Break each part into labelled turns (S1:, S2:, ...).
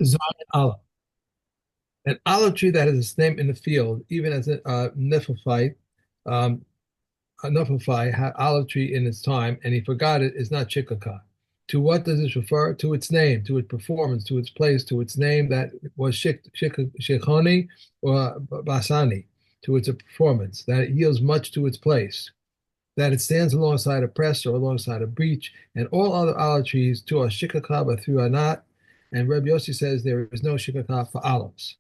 S1: Zion olive. An olive tree that has its name in the field, even as a um, Nephi had olive tree in its time, and he forgot it, is not Chickacah. To what does this refer? To its name, to its performance, to its place, to its name that was Shechoni or Basani, to its performance, that it yields much to its place, that it stands alongside a press or alongside a breach, and all other olive trees to a Chickacah, but through are not. And Rabbi Yossi says there is no Chickacah for olives.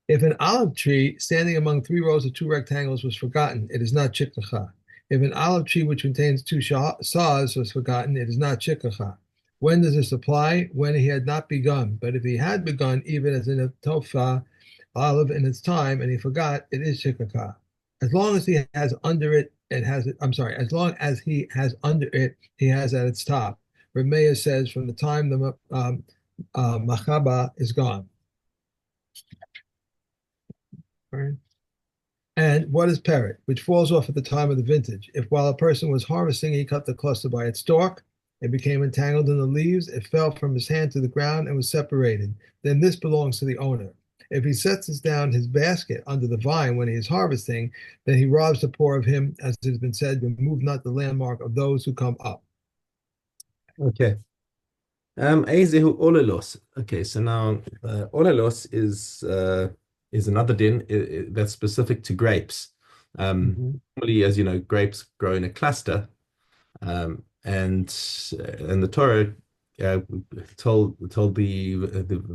S1: If an olive tree standing among three rows of two rectangles was forgotten, it is not chikkacha. If an olive tree which contains two saws was forgotten, it is not chikkacha. When does this apply? When he had not begun. But if he had begun, even as in a tofa olive in its time, and he forgot, it is chikkacha. As long as he has under it, it has it. I'm sorry. As long as he has under it, he has at its top. Rameya says from the time the machaba is gone. Right? And what is parrot, which falls off at the time of the vintage? If while a person was harvesting, he cut the cluster by its stalk, it became entangled in the leaves, it fell from his hand to the ground and was separated. Then this belongs to the owner. If he sets down his basket under the vine when he is harvesting, then he robs the poor of him, as it has been said, remove not the landmark of those who come up.
S2: Okay. Ezehu olelos. Okay, so now olelos is another din that's specific to grapes.
S1: Mhm.
S2: Normally, as you know, grapes grow in a cluster, and the Torah uh, told the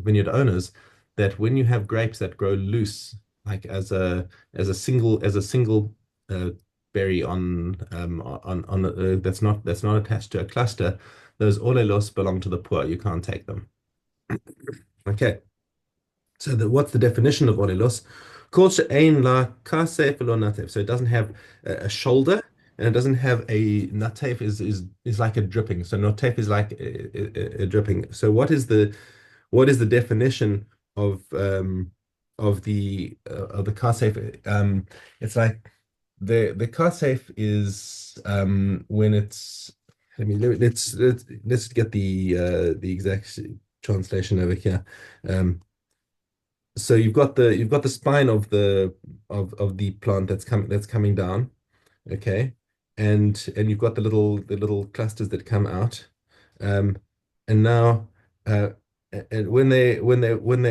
S2: vineyard owners that when you have grapes that grow loose, like as a single uh, berry on that's not attached to a cluster, those olelos belong to the poor. You can't take them. Okay. So what's the definition of olelos? Kol she'ein la kasef v'lo natef. So it doesn't have a shoulder and it doesn't have a natef is like a dripping. So natef is like a dripping. So what is the definition of of the kasef? It's like the kasef is when it's let's get the exact translation over here. So you've got the spine of the plant that's coming down, okay, and you've got the little clusters that come out, um, and now and when they are when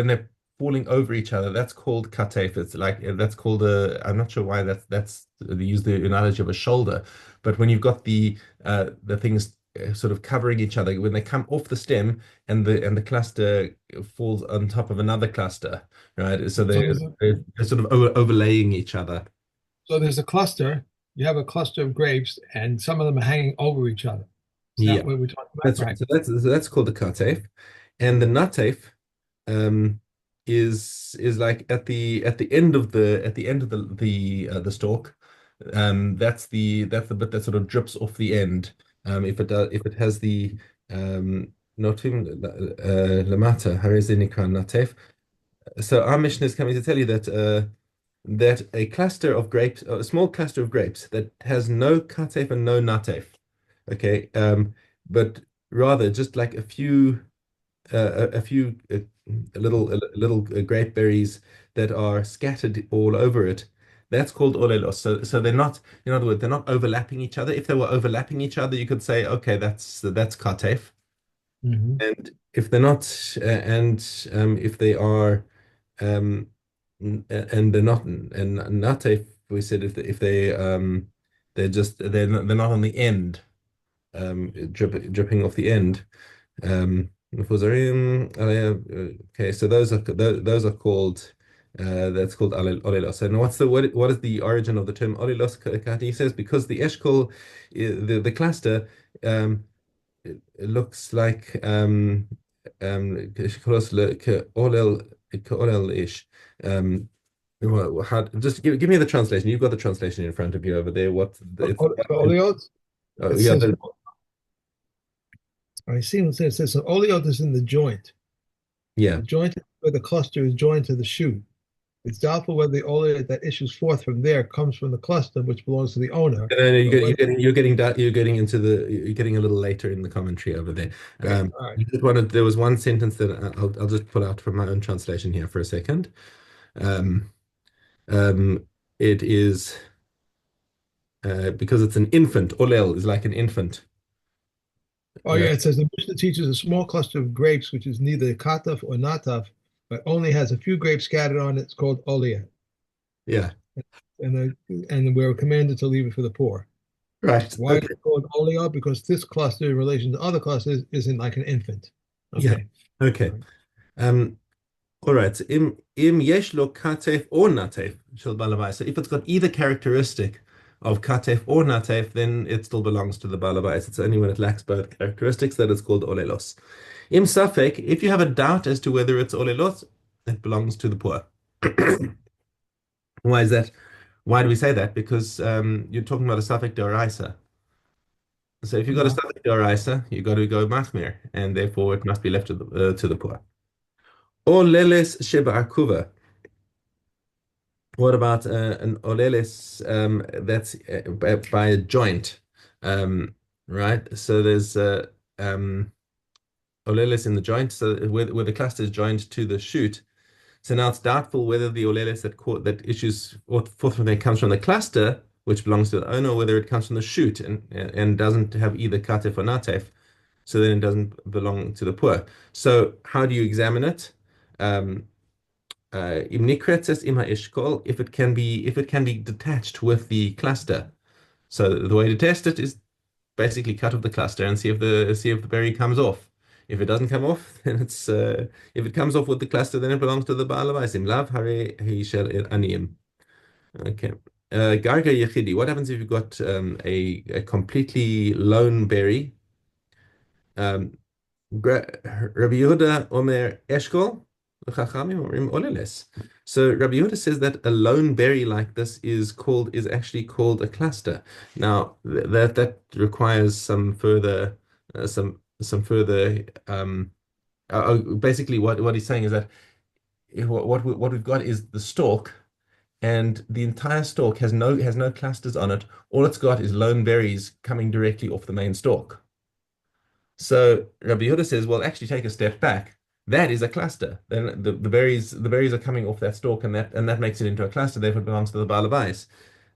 S2: they're falling over each other, that's called katef. It's like that's called a. I'm not sure why that's they use the analogy of a shoulder, but when you've got the things sort of covering each other, when they come off the stem and the cluster falls on top of another cluster, right? So
S1: So
S2: they're,
S1: there's a,
S2: they're sort of overlaying each other.
S1: so there's a cluster. You have a cluster of grapes, and some of them are hanging over each other. Is that
S2: Yeah,
S1: what we're talking about?
S2: that's right.
S1: Right.
S2: So that's called the katef, and the natef um, is like at the end of the stalk. That's the bit that sort of drips off the end. If it has the notim lamata harizinika natef. So our mission is coming to tell you that a cluster of grapes, a small cluster of grapes that has no katef and no natef, okay, but rather just like a few little grape berries that are scattered all over it. That's called olelos. So they're not, in other words, they're not overlapping each other. If they were overlapping each other, you could say, okay, that's katef.
S1: Mhm.
S2: And if they're not, and if they are, and they're not, and natef, we said they're not on the end, dripping off the end. Mufuzarim, okay, so those are called that's called olelos. And what is the origin of the term olelos? He says because the eshkol, the cluster, it looks like olel-ish. Um, just give me the translation. You've got the translation in front of you over there.
S1: Oleot,
S2: Oh,
S1: it
S2: yeah,
S1: says, I see what it says. So oleot is in the joint.
S2: yeah.
S1: The joint where the cluster is joined to the shoot. It's doubtful whether the oleate that issues forth from there comes from the cluster which belongs to the owner,
S2: No, no,
S1: but whether
S2: you're getting into you're getting a little later in the commentary over there.
S1: okay, all right.
S2: You just wanted there was one sentence that I'll just pull out from my own translation here for a second. Um, it is because it's an infant. Olel is like an infant.
S1: Oh
S2: Uh,
S1: yeah, it says the Mishnah teaches a small cluster of grapes which is neither kataf or nataf, but only has a few grapes scattered on it. It's called oleate,
S2: yeah,
S1: and we're commanded to leave it for the poor.
S2: right.
S1: Why is
S2: Okay.
S1: it called oleate? Because this cluster, in relation to other clusters, isn't like an infant.
S2: Yeah.
S1: Okay.
S2: Okay. Um, all right. So im yesh lo katef or natef shel balabais. So if it's got either characteristic of katef or natef, then it still belongs to the balabais. It's only when it lacks both characteristics that it's called olelos. Im safek, if you have a doubt as to whether it's olelos, it belongs to the poor. Why is that? Why do we say that? Because you're talking about a suffix deraisa. So if you've got a
S1: No.
S2: suffix deraisa, you've got to go machmir, and therefore it must be left to the poor. Or leles sheba akuva. What about an oleles that's by a joint, um, right? So there's um, oleles in the joint, so where the cluster is joined to the shoot. So now it's doubtful whether the oleles that issues forth from there comes from the cluster, which belongs to the owner, or whether it comes from the shoot and doesn't have either katef or natef. So then it doesn't belong to the poor. So how do you examine it? Um, Im nikretzes ima ishkol, if it can be detached with the cluster. So the way to test it is basically cut off the cluster and see if the berry comes off. If it doesn't come off, then it's if it comes off with the cluster, then it belongs to the Baal Habaisim. Lav hare he shel aniyim. Okay. Garga yechidi. What happens if you've got a completely lone berry? Um, Rabbi Yehuda Omer Eshkol, the Chachamim Omerim Oleles. So Rabbi Yehuda says that a lone berry like this is actually called a cluster. Now that requires some further some further basically what he's saying is that what we've got is the stalk, and the entire stalk has no clusters on it. All it's got is lone berries coming directly off the main stalk. So Rabbi Yehuda says, well, actually take a step back. That is a cluster. Then the berries are coming off that stalk, and that makes it into a cluster. Therefore, it belongs to the Baal Habais.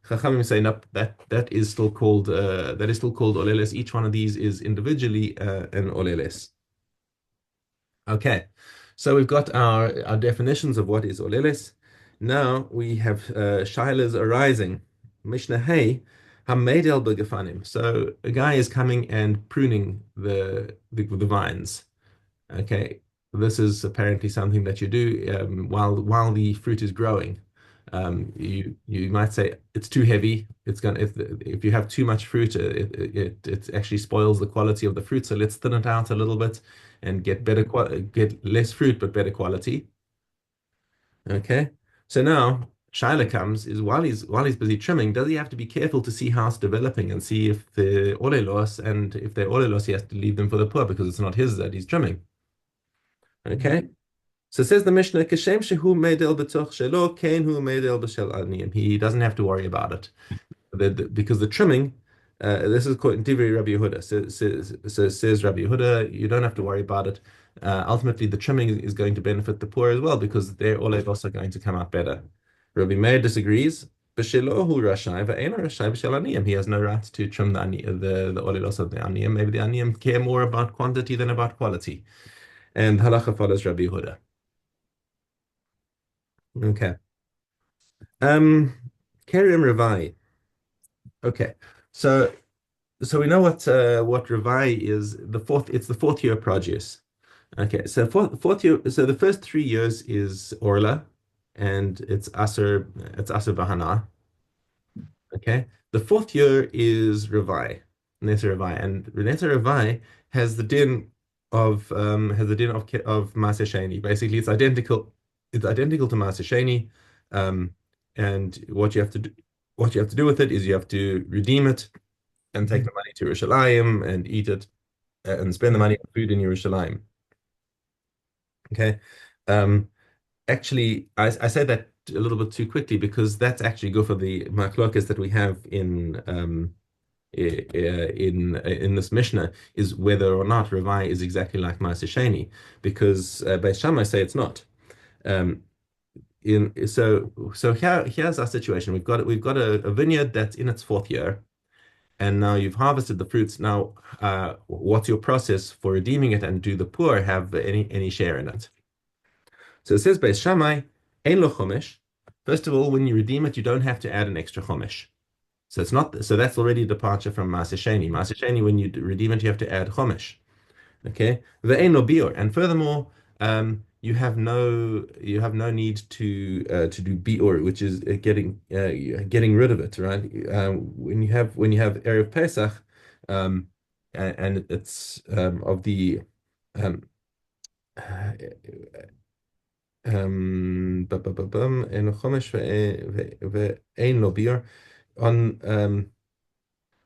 S2: Chachamim say, no, that is still called oleles. Each one of these is individually an oleles. Okay, so we've got our definitions of what is oleles. Now we have shilas arising. Mishnah Hey, Hamedel begefanim. So a guy is coming and pruning the vines. Okay, this is apparently something that you do while the fruit is growing. You might say it's too heavy. If you have too much fruit, it actually spoils the quality of the fruit. So let's thin it out a little bit and get less fruit but better quality. Okay, so now Shiloh comes is while he's busy trimming, does he have to be careful to see how it's developing and see if they're olelos, and if they're olelos, he has to leave them for the poor because it's not his that he's trimming. Okay. So says the Mishnah, Keshem shehu meidel b'toch shelo, kein hu meidel b'shel aniyim. He doesn't have to worry about it. Because the trimming, this is quoting Divri Rabbi Yehuda. Says Rabbi Yehuda, you don't have to worry about it. Ultimately, the trimming is going to benefit the poor as well because their olevos are going to come out better. Rabbi Meir disagrees. B'shelo hu rashai v'eino rashai b'shel aniyim. He has no right to trim the olevos of the aniyim. Maybe the aniyim care more about quantity than about quality. And halacha follows Rabbi Yehuda. Okay. Um, Kerim Ravai. Okay. So we know what Ravai is. It's the fourth year produce. Okay. So fourth year. So the first 3 years is Orla, and it's Aser Bahana. Okay. The fourth year is Ravai, Nesa Ravai, and Nesa Ravai has the din of Maaseh Sheni. Basically, it's identical. It's identical to Maaseh Sheni, um, and what you have to do with it is you have to redeem it and take
S1: Mhm.
S2: the money to Yerushalayim and eat it and spend the
S1: Yeah.
S2: money on food in Yerushalayim. Okay. Um, Actually, I say that a little bit too quickly because that's actually good for the machlokas that we have in this Mishnah is whether or not Ravai is exactly like Ma'aseh Sheni, because Beis Shammai say it's not. Um, here's our situation. We've got a vineyard that's in its fourth year, and now you've harvested the fruits. Now, what's your process for redeeming it, and do the poor have any share in it? So it says Beis Shammai, Ein lo chomesh. First of all, when you redeem it, you don't have to add an extra chomesh. So it's not. So that's already a departure from Maaseh Sheni. Maaseh Sheni, when you redeem it, you have to add chomesh. Okay. Ve'ein lo bior. And furthermore, you have no need to do bior, which is getting rid of it, right? When you have erev Pesach, and it's of the um, ein chomesh ve'ein lo bior on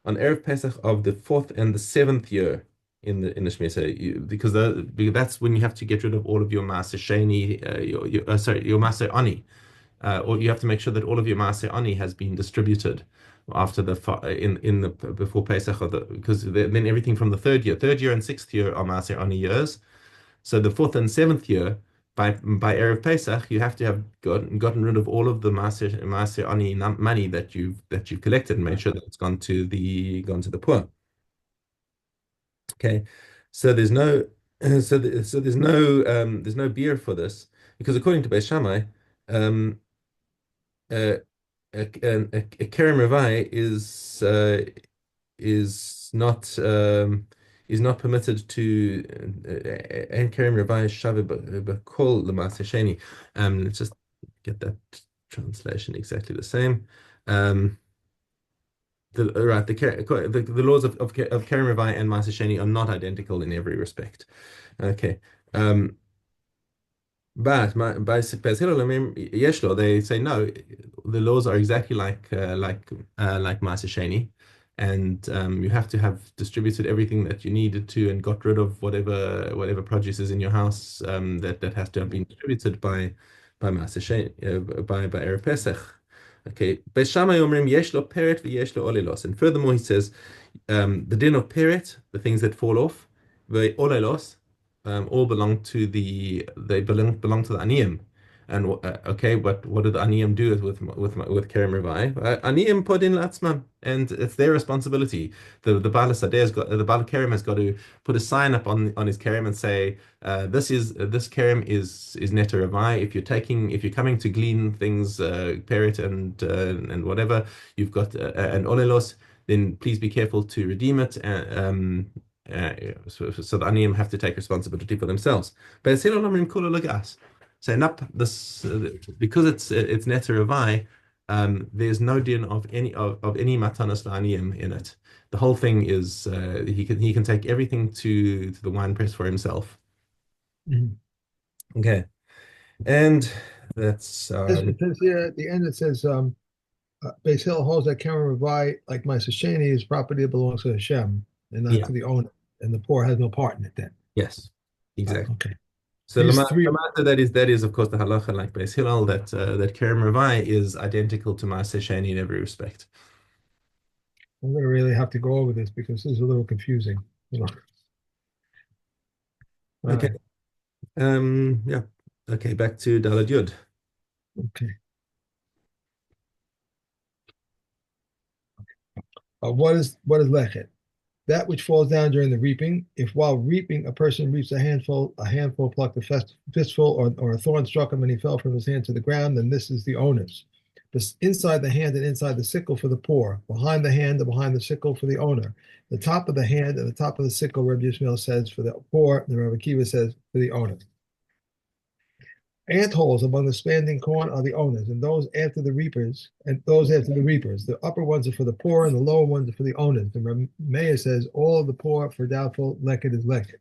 S2: Erev Pesach of the fourth and the seventh year in the Shemitah, because that's when you have to get rid of all of your Maaser Sheni, your Maaser Ani, or you have to make sure that all of your Maaser Ani has been distributed after the before Pesach, because then everything from the third year and sixth year are Maaser Ani years. So the fourth and seventh year, by Erev Pesach, you have to have gotten rid of all of the Maaser Ani money that you've collected and made sure that it's gone to the poor. Okay, so there's no beer for this because according to Beis Shammai, um, uh, a kerem revai is not permitted to and kerem revai shave b'kol l'maaseh sheni. Let's just get that translation exactly the same. Um, the laws of kerem revai and maaseh sheni are not identical in every respect. Okay. Um, but by Yeshlo, they say no. The laws are exactly like Maaseh Sheni, and you have to have distributed everything that you needed to and got rid of whatever produce is in your house that has to have been distributed by Maaseh Sheni by Erev Pesach. Okay, Beis Shammai omrim yesh lo peret v'yesh lo olelos, and furthermore he says the din of peret, the things that fall off, the olelos all belong to the aniyim. And okay, what do the aniyim do with kerem revai? Aniyim put in latzman, and it's their responsibility. The Baal Kerem has got to put a sign up on his kerem and say, this kerem is neta revai. If you're coming to glean things, peret and whatever, you've got an olelos, then please be careful to redeem it. So the aniyim have to take responsibility for themselves. But it's so this because it's neta revai, there's no din of any matanas la'aniyim in it. The whole thing is he can take everything to the wine press for himself.
S1: Mhm.
S2: Okay, and that's
S1: It says here at the end, it says, Beis Hill holds that Karen Ravai, like my Sasheni, is property that belongs to Hashem and not
S2: yeah,
S1: to the owner, and the poor has no part in it then.
S2: yes, exactly.
S1: Okay.
S2: So
S1: These three,
S2: that is of course the halacha like Beis Hillel that kerem revai is identical to Maaseh Sheni in every respect.
S1: I'm going to really have to go over this because this is a little confusing. All
S2: Okay.
S1: right.
S2: Yeah. Okay. Back to Dalad Yud.
S1: Okay. What is lechet? That which falls down during the reaping. If while reaping a person reaps a handful plucked a fistful, or a thorn struck him and he fell from his hand to the ground, then this is the owner's. This inside the hand and inside the sickle for the poor, behind the hand and behind the sickle for the owner. The top of the hand and the top of the sickle, Rabbi Yishmael says, for the poor, and Rabbi Akiva says for the owner. Ant holes among the standing corn are the owners, and those after the reapers, The upper ones are for the poor, and the lower ones are for the owners. The mayor says all of the poor for doubtful leket is leket.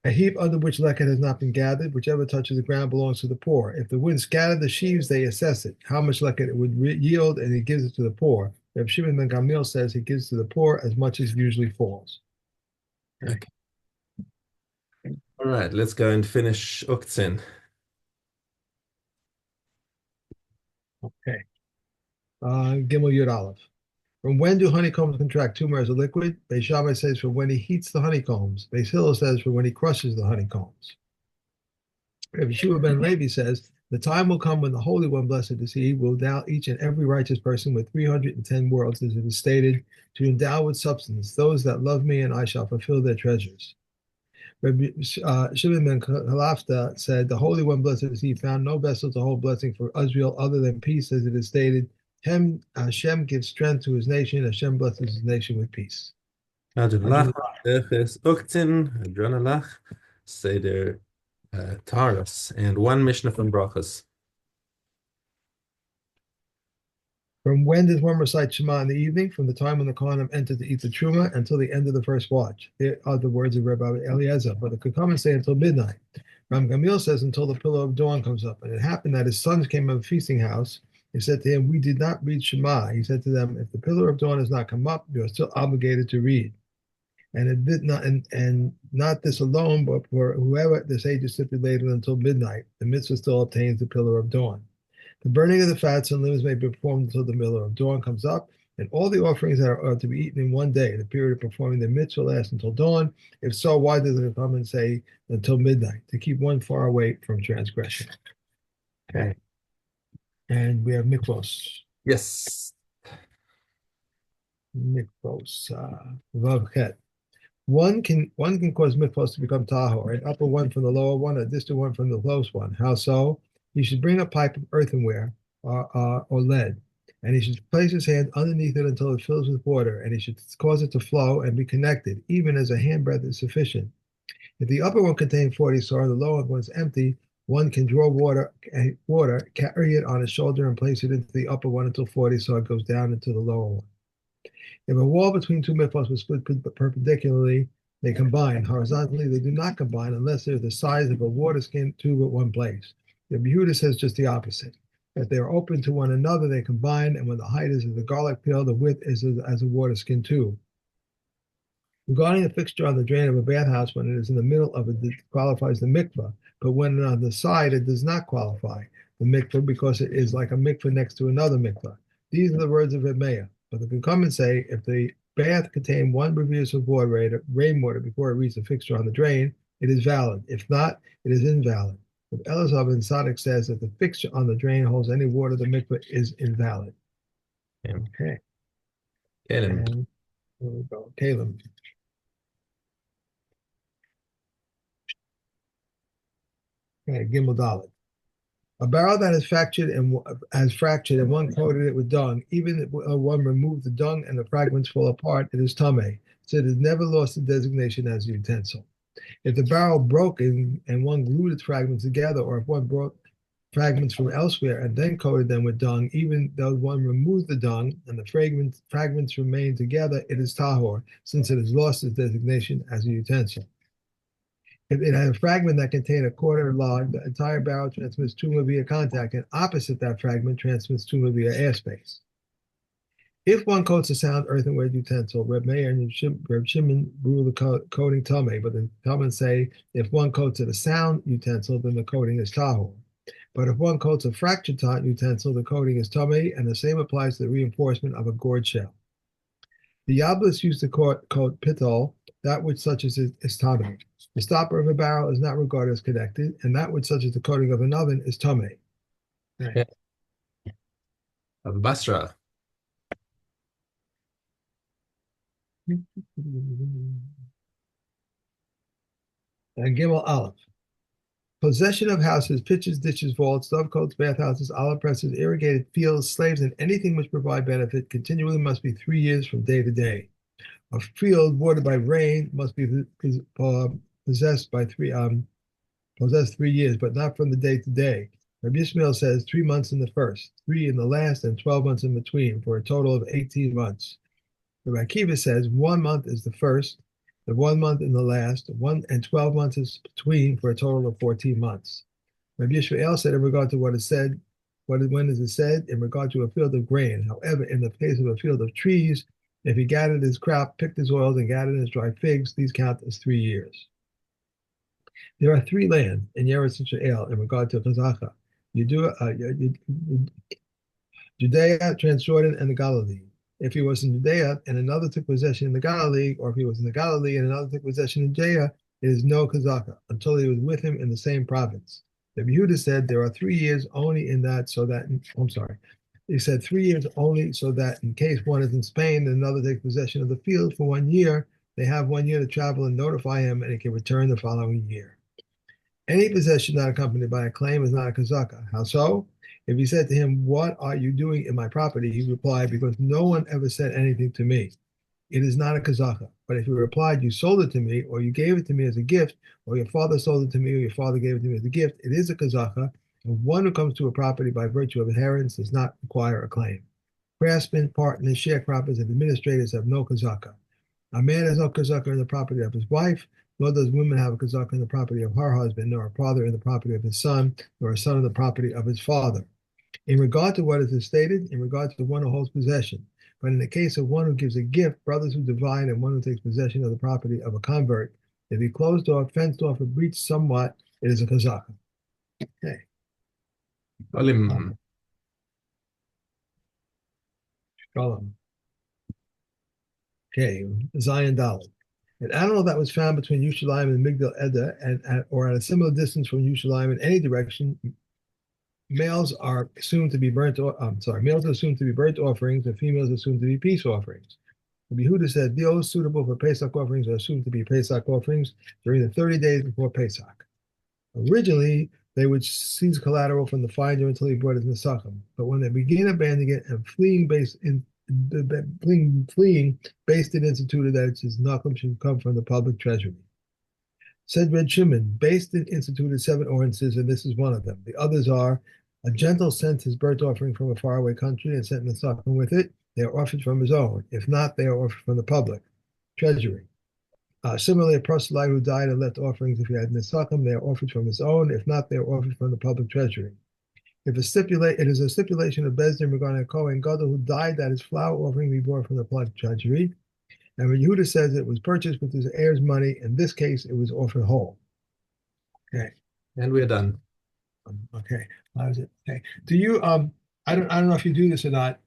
S1: A heap under which leket has not been gathered, whichever touches the ground belongs to the poor. If the wind scattered the sheaves, they assess it, how much leket it would yield, and he gives it to the poor. Reb Shimon ben Gamliel says he gives to the poor as much as usually falls. Okay.
S2: Okay. All right. Let's go and finish Uktzin.
S1: Okay. Gimel Yud Aleph. From when do honeycombs contract tumor as a liquid? Beis Shammai says from when he heats the honeycombs. Beis Hillel says from when he crushes the honeycombs. Rabbi Shua ben Levi says, the time will come when the Holy One, blessed is He, will endow each and every righteous person with 310 worlds, as it is stated, to endow with substance those that love me, and I shall fulfill their treasures. Rabbi Shimon ben Chalafta said, the Holy One, blessed is He, found no vessel to hold blessing for Israel other than peace, as it is stated, Hashem gives strength to His nation, Hashem blesses His nation with peace.
S2: Adonalach, Efes, Uktzin, Adronalach, Seder, Taras, and one Mishnah from Brachas.
S1: From when does one recite Shema in the evening? From the time when the Kohanim entered to eat the Truma until the end of the first watch. Here are the words of Rabbi Eliezer, but it could come and say until midnight. Ram Gamil says until the pillar of dawn comes up. And it happened that his sons came of a feasting house. He said to him, we did not read Shema. He said to them, if the pillar of dawn has not come up, you are still obligated to read. And it did not, and not this alone, but for whoever the sages stipulated until midnight, the mitzvah still obtains the pillar of dawn. The burning of the fats and limbs may be performed until the middle of dawn comes up, and all the offerings that are to be eaten in one day. The period of performing the mitzvah lasts until dawn. If so, why does it come and say until midnight? To keep one far away from transgression. Okay. And we have mikvos.
S2: Yes.
S1: Mikvos. Vavchet. One can cause mikvos to become tahor, an upper one from the lower one, a distant one from the close one. How so? He should bring a pipe of earthenware or lead, and he should place his hand underneath it until it fills with water, and he should cause it to flow and be connected, even as a handbreadth is sufficient. If the upper one contains 40 sar and the lower one is empty, one can draw water, carry it on his shoulder, and place it into the upper one until 40 sar goes down into the lower one. If a wall between two mikvahs was split perpendicularly, they combine. Horizontally, they do not combine unless they're the size of a water skin tube at one place. The Yehuda says just the opposite. If they are open to one another, they combine, and when the height is of the garlic peel, the width is as a water skin tube. Regarding a fixture on the drain of a bathhouse, when it is in the middle of it, it qualifies the mikvah, but when on the side, it does not qualify the mikvah because it is like a mikvah next to another mikvah. These are the words of Meah. But they can come and say, if the bath contained one revius of rainwater before it reached the fixture on the drain, it is valid. If not, it is invalid. If Elazar ben Sadik says that the fixture on the drain holds any water, the mikvah is invalid. Okay.
S2: Kalim.
S1: And here we go. Kalim. Okay, Gimel Dalet. A barrel that is fractured and one coated it with dung, even if one removed the dung and the fragments fall apart, it is tameh. So it has never lost the designation as a utensil. If the barrel broke and one glued its fragments together, or if one brought fragments from elsewhere and then coated them with dung, even though one removed the dung and the fragments remain together, it is tahor, since it has lost its designation as a utensil. If it had a fragment that contained a quarter log, the entire barrel transmits tuma via contact, and opposite that fragment transmits tuma via airspace. If one coats a sound earthenware utensil, Reb Meir and Reb Shimon rule the coating tameh, but the Talmud say if one coats it a sound utensil, then the coating is tahor. But if one coats a fractured utensil, the coating is tameh, and the same applies to the reinforcement of a gourd shell. The Yablis used to coat pitol, that which such as is tameh. The stopper of a barrel is not regarded as connected, and that which such as the coating of an oven is tameh.
S2: Right. Of Basra.
S1: And Gimel Aleph. Possession of houses, pitches, ditches, vaults, dovecotes, bathhouses, olive presses, irrigated fields, slaves, and anything which provide benefit continually must be 3 years from day to day. A field watered by rain must be possessed 3 years, but not from the day to day. Rabbi Yishmael says 3 months in the first, 3 in the last, and 12 months in between, for a total of 18 months. Rabbi Akiva says 1 month is the first, the 1 month in the last, 12 months is between, for a total of 14 months. Rabbi Yishmael said in regard to what is said, when is it said? In regard to a field of grain. However, in the case of a field of trees, if he gathered his crop, picked his oils, and gathered his dry figs, these count as 3 years. There are 3 lands in Eretz Yisrael in regard to Chazacha. Judea, Transjordan, and the Galilee. If he was in Judea and another took possession in the Galilee, or if he was in the Galilee and another took possession in Judea, it is no kazaka until he was with him in the same province. Rabbi Yehuda said there are 3 years only in that, so that I'm sorry. He said 3 years only, so that in case one is in Spain and another takes possession of the field for 1 year, they have 1 year to travel and notify him, and he can return the following year. Any possession not accompanied by a claim is not a kazaka. How so? If he said to him, "What are you doing in my property?" he replied, "Because no one ever said anything to me." It is not a kazaka. But if he replied, "You sold it to me," or "You gave it to me as a gift," or "Your father sold it to me," or "Your father gave it to me as a gift," it is a kazaka. And one who comes to a property by virtue of inheritance does not require a claim. Craftsmen, partners, sharecroppers, and administrators have no kazaka. A man has no kazaka in the property of his wife, nor does women have a kazaka in the property of her husband, nor a father in the property of his son, nor a son in the property of his father. In regard to what is stated, in regard to the one who holds possession. But in the case of one who gives a gift, brothers who divide, and one who takes possession of the property of a convert, if he closed off, fenced off, or breached somewhat, it is a kazaka. Okay.
S2: Olim.
S1: Shalom. Okay. Zion Dalit. An animal that was found between Yerushalayim and Migdal Eder, or at a similar distance from Yerushalayim in any direction, males are assumed to be burnt. Males are assumed to be burnt offerings, and females are assumed to be peace offerings. Yehuda said those suitable for Pesach offerings are assumed to be Pesach offerings during the 30 days before Pesach. Originally, they would seize collateral from the finder until he brought his Nesachim. But when they began abandoning it and fleeing, based it instituted that its Nachum should come from the public treasury. Said Red Shimon, based it instituted 7 ordinances, and this is one of them. The others are: a gentle sent his burnt offering from a faraway country and sent Nesachim with it. They are offered from his own. If not, they are offered from the public treasury. Similarly, a proselyte who died and left offerings, if he had Nesachim, they are offered from his own. If not, they are offered from the public treasury. It is a stipulation of Bezdin regarding a Kohen Gadol who died that his flour offering be brought from the public treasury. And when Yehuda says it was purchased with his heir's money, in this case, it was offered whole. Okay.
S2: And we're done.
S1: Okay. How is it? Okay. Do you I don't know if you do this or not.